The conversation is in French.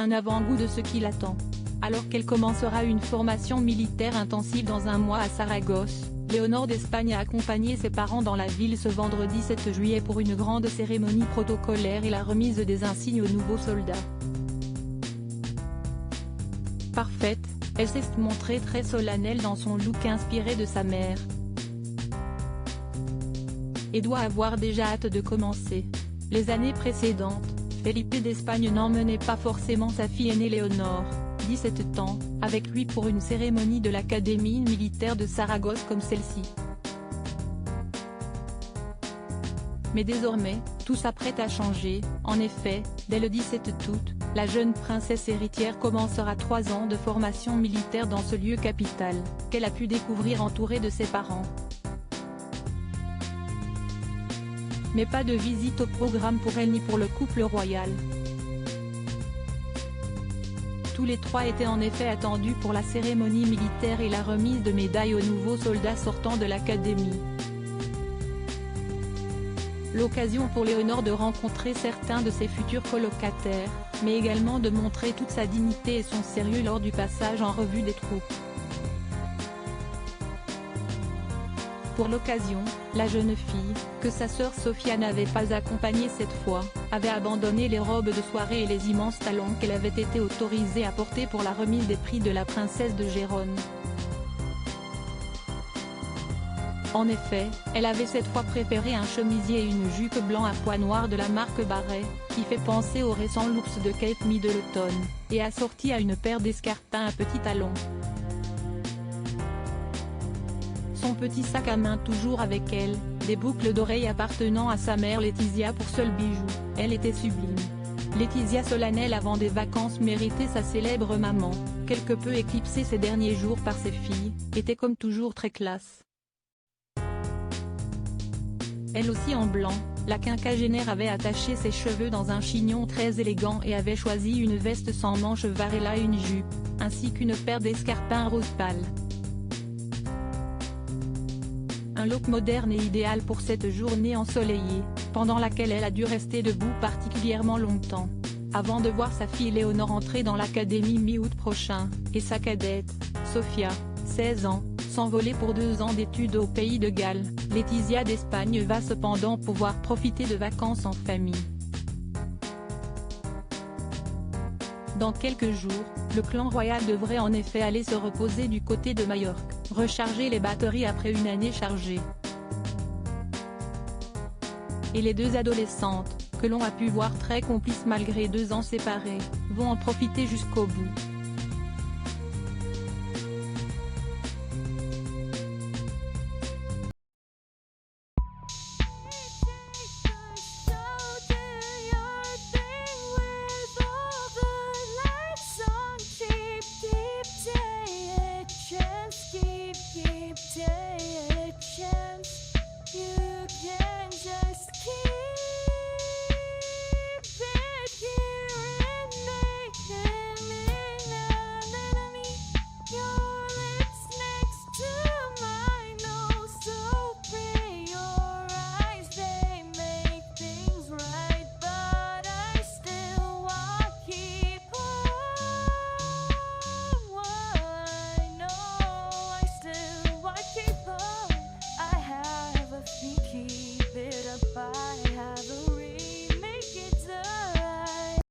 un avant-goût de ce qui l'attend. Alors qu'elle commencera une formation militaire intensive dans un mois à Saragosse, Léonore d'Espagne a accompagné ses parents dans la ville ce vendredi 7 juillet pour une grande cérémonie protocolaire et la remise des insignes aux nouveaux soldats. Parfaite, elle s'est montrée très solennelle dans son look inspiré de sa mère. Et doit avoir déjà hâte de commencer. Les années précédentes, Felipe d'Espagne n'emmenait pas forcément sa fille aînée Léonore, 17 ans, avec lui pour une cérémonie de l'Académie militaire de Saragosse comme celle-ci. Mais désormais, tout s'apprête à changer. En effet, dès le 17 août, la jeune princesse héritière commencera 3 ans de formation militaire dans ce lieu capital, qu'elle a pu découvrir entourée de ses parents. Mais pas de visite au programme pour elle ni pour le couple royal. Tous les trois étaient en effet attendus pour la cérémonie militaire et la remise de médailles aux nouveaux soldats sortant de l'académie. L'occasion pour Léonore de rencontrer certains de ses futurs colocataires, mais également de montrer toute sa dignité et son sérieux lors du passage en revue des troupes. Pour l'occasion, la jeune fille, que sa sœur Sofia n'avait pas accompagnée cette fois, avait abandonné les robes de soirée et les immenses talons qu'elle avait été autorisée à porter pour la remise des prix de la princesse de Gérone. En effet, elle avait cette fois préféré un chemisier et une jupe blanc à pois noirs de la marque Barret, qui fait penser au récent look de Kate Middleton, et assorti à une paire d'escarpins à petits talons. Son petit sac à main toujours avec elle, des boucles d'oreilles appartenant à sa mère Laetitia pour seul bijou, elle était sublime. Laetitia solennelle avant des vacances méritait sa célèbre maman, quelque peu éclipsée ces derniers jours par ses filles, était comme toujours très classe. Elle aussi en blanc, la quinquagénaire avait attaché ses cheveux dans un chignon très élégant et avait choisi une veste sans manches Varela et une jupe, ainsi qu'une paire d'escarpins rose pâle. Un look moderne et idéal pour cette journée ensoleillée, pendant laquelle elle a dû rester debout particulièrement longtemps. Avant de voir sa fille Léonore entrer dans l'académie mi-août prochain, et sa cadette, Sofia, 16 ans, s'envoler pour 2 ans d'études au pays de Galles, Laetitia d'Espagne va cependant pouvoir profiter de vacances en famille. Dans quelques jours, le clan royal devrait en effet aller se reposer du côté de Majorque, recharger les batteries après une année chargée. Et les deux adolescentes, que l'on a pu voir très complices malgré 2 ans séparés, vont en profiter jusqu'au bout.